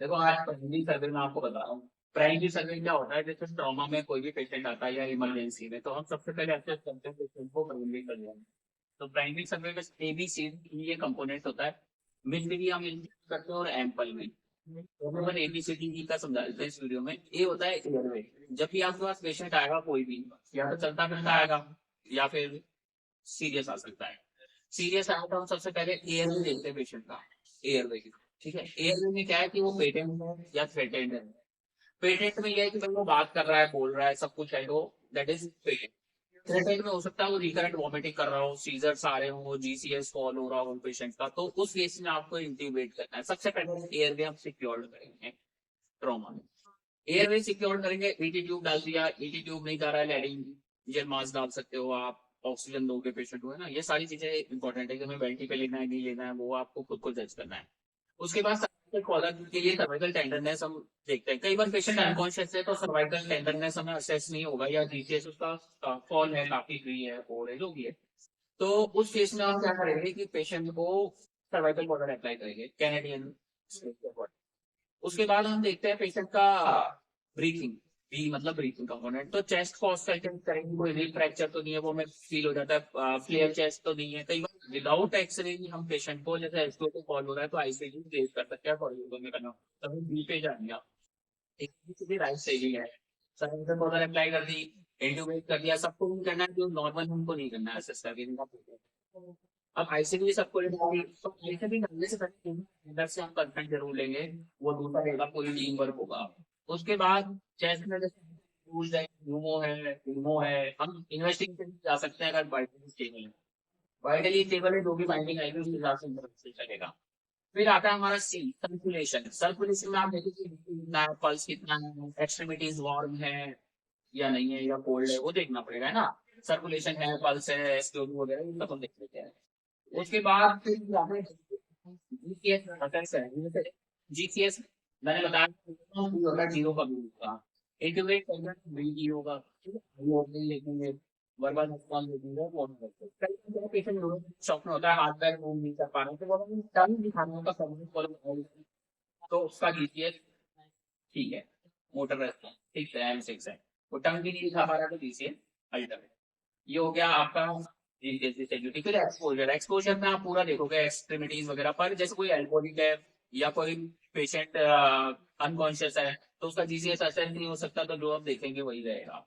देखो आज प्राइमरी सर्वे में आपको बता रहा हूँ। प्राइमरी सर्वे क्या होता है, जैसे ट्रॉमा में कोई भी पेशेंट आता है या इमरजेंसी में, तो हम सबसे पहले असेस करते हैं पेशेंट को प्राइमरी सर्वे में। तो प्राइमरी सर्वे में एबीसी ये कंपोनेंट होता है। मिड में भी हम करते हैं और एम्पल में। तो अपन एबीसीडी का समझा देते हैं इस वीडियो में। ए होता है एयरवे। जब भी आपके पास पेशेंट आएगा कोई भी, या तो चलता फिरता आएगा या फिर सीरियस आ सकता है। सीरियस आया तो हम सबसे पहले एयरवे देखते हैं पेशेंट का। एयरवे, ठीक है। एयरवे में क्या है कि वो पेटेंट है या थ्रेटेंड है। पेटेंट में यह है कि भाई वो बात कर रहा है, बोल रहा है, सब कुछ है, तो दैट इज पेटेंट। थ्रेटेंड में हो सकता है वो रिकरेंट वॉमिटिंग कर रहा हो, सीजर्स आ रहे हो, जीसीएस फॉल हो रहा हो पेशेंट का, तो उस केस में आपको इंट्यूबेट करना है। सबसे पहले एयरवे हम सिक्योर करेंगे ट्रॉमा में। एयरवे सिक्योर करेंगे, ईटी ट्यूब डाल दिया, ईटी ट्यूब नहीं जा रहा है, लैरिंजियल मास्क डाल सकते हो आप, ऑक्सीजन दोगे पेशेंट को, है ना। ये सारी चीजें इंपॉर्टेंट है कि हमें वेंटी पे लेना है नहीं लेना है, वो आपको खुद को जज करना है। उसके बाद सर्वाइकल कॉलर के लिए सर्वाइकल टेंडरनेस हम देखते हैं। कई बार पेशेंट अनकॉन्शियस है तो सर्वाइकल टेंडरनेस हमें असेस नहीं होगा, या जीसीएस उसका फॉल है, काफी फ्री है, और है जो भी है। तो उस केस में हम क्या करेंगे कि पेशेंट को सर्वाइकल कॉलर अप्लाई करेंगे, कैनेडियन। उसके बाद हम देखते हैं पेशेंट का ब्रीथिंग। बी मतलब ब्रीथिंग कंपोनेंट। तो चेस्ट को ऑस्कल्टेट करेंगे, कोई रिब फ्रैक्चर तो नहीं है, वो हमें फील हो जाता है, फ्लेयर चेस्ट तो नहीं है। कई बार विदाउट एक्सरे हम पेशेंट को, जैसे एसओ को कॉल हो रहा है, तो आईसीयू रेज कर सकते हैं फॉरवर्ड में करना। तभी बी पे जाएंगे आप। एक सीधी राइट सही है। सर्विकल कॉलर अप्लाई कर दी, इंट्यूबेट कर दिया, सबको नहीं करना है, जो नॉर्मल हमको नहीं करना है असिस्ट करके। अब आईसीयू सबको लेना है, तो आईसीयू करने से पहले अंदर से हम कंसर्न जरूर लेंगे। वो दूसरा रहेगा, पूरी टीम वर्क होगा। उसके बाद चेस्ट में जैसे न्यूज है, न्यूमो है, न्यूमो है, हम इन्वेस्टिगेशन जा सकते हैं अगर वाइटली स्टेबल है। वाइटली स्टेबल है, जो भी बाइंडिंग आएगी उस हिसाब से इंटरवेंशन चलेगा। फिर आता है हमारा सी, सर्कुलेशन। सर्कुलेशन में आप देखिए कितना है, पल्स कितना है, एक्सट्रीमिटीज वार्म है या नहीं है, या कोल्ड है, वो देखना पड़ेगा, है ना। सर्कुलेशन है, पल्स है, एसक्यूबी वगैरह, ये सब हम देख लेते हैं। उसके बाद फिर जीसीएस है। जीसीएस मैंने बताया होगा, जीरो का भी होगा। इंटीग्रेट करना बी होगा, ठीक है। वो नहीं लिखेंगे, वर्बल रिस्पॉन्स लिखेंगे, वो नहीं करते। कई पेशेंट शॉक में होता है, हाथ पैर मूव नहीं कर पा रहे, तो वो टर्म दिखाने का सब फॉलो, तो उसका जीसीएस ठीक है। मोटर रेस्पॉन्स ठीक है, M6 है। वो टंग भी नहीं दिखा पा रहा, तो जीसीएस अल्टर। ये हो गया आपका जी। फिर एक्सपोजर। एक्सपोजर में आप पूरा देखोगे एक्सट्रीमिटीज वगैरह पर, जैसे कोई एल्कोहलिक है या कोई पेशेंट अनकॉन्शियस है, तो उसका जीसीएस असेस नहीं हो सकता, तो जो आप देखेंगे वही रहेगा।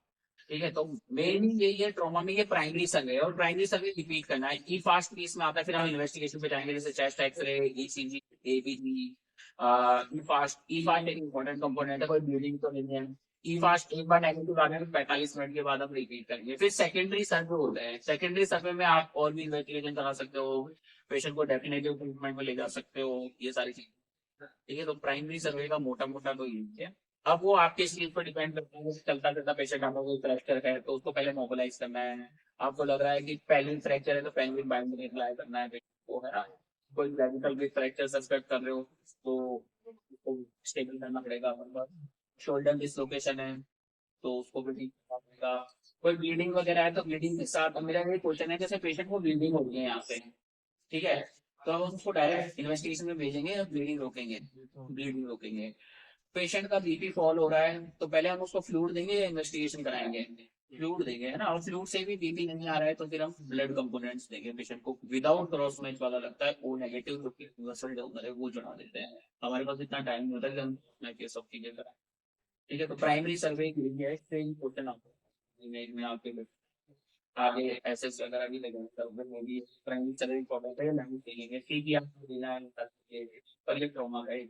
ठीक है, तो मेनली यही है ट्रॉमा में, ये प्राइमरी सर्वे है, और प्राइमरी सर्वे रिपीट करना है। ई फास्ट पीस में आता है, फिर हम इन्वेस्टिगेशन पे जाएंगे, जैसे चेस्ट एक्सरे, ईसीजी, एबीजी। ई फास्ट एक इंपॉर्टेंट कंपोनेंट है, कोई ब्लीडिंग तो नहीं है। ई फास्ट एक बार नेगेटिव आ गया तो 45 मिनट के बाद हम रिपीट करेंगे। फिर सेकेंडरी सर्वे होता है। सेकेंडरी सर्वे में आप और भी इन्वेस्टिगेशन करा सकते हो, पेशेंट को डेफिनेटिव ट्रीटमेंट में ले जा सकते हो, ये सारी चीजें। ठीक है, तो प्राइमरी सर्वे का मोटा मोटा तो यही है। अब वो आपके स्किल पर डिपेंड करता है, जैसे चलता चलता पेशेंट आपको कोई फ्रैक्चर है तो उसको पहले मोबिलाइज करना है। आपको लग रहा है कि पेल्विक फ्रैक्चर है, तो पेल्विक बाइंडिंग अप्लाई करना है पेशेंट को, है ना। कोई क्लैविकल भी फ्रैक्चर सस्पेक्ट कर रहे हो तो उसको स्टेबल करना पड़ेगा। शोल्डर डिसलोकेशन है तो उसको भी ठीक करना पड़ेगा। कोई ब्लीडिंग वगैरह है तो ब्लीडिंग के साथ, मेरा ये क्वेश्चन है, जैसे पेशेंट को ब्लीडिंग हो रही है यहाँ से, ठीक है, तो हम उसको डायरेक्ट इन्वेस्टिगेशन में भेजेंगे या ब्लीडिंग रोकेंगे। ब्लीडिंग रोकेंगे। पेशेंट का बीपी फॉल हो रहा है तो पहले हम उसको फ्लूइड देंगे या इन्वेस्टिगेशन कराएंगे। फ्लूइड देंगे, है ना। और फ्लूइड से भी बीपी नहीं आ रहा है तो फिर हम ब्लड कंपोनेंट्स देंगे पेशेंट को, विदाउट क्रॉस मैच वाला लगता है वो नेगेटिव, जो कि यूनिवर्सल डोनर है, वो चढ़ा देते हैं। हमारे पास इतना टाइम नहीं होता कि हम ये सब चीजें कराएं। ठीक है, तो प्राइमरी सर्वे की है, इससे इम्पोर्टेंट आपको इमेज में आपके आगे एसेस वगैरह भी लगेंगे, तो में भी प्राइमरी सर्वे इम्पोर्टेंट है, नहीं देंगे, ठीक है, आपको देना है, पर ये ट्रॉमा का है।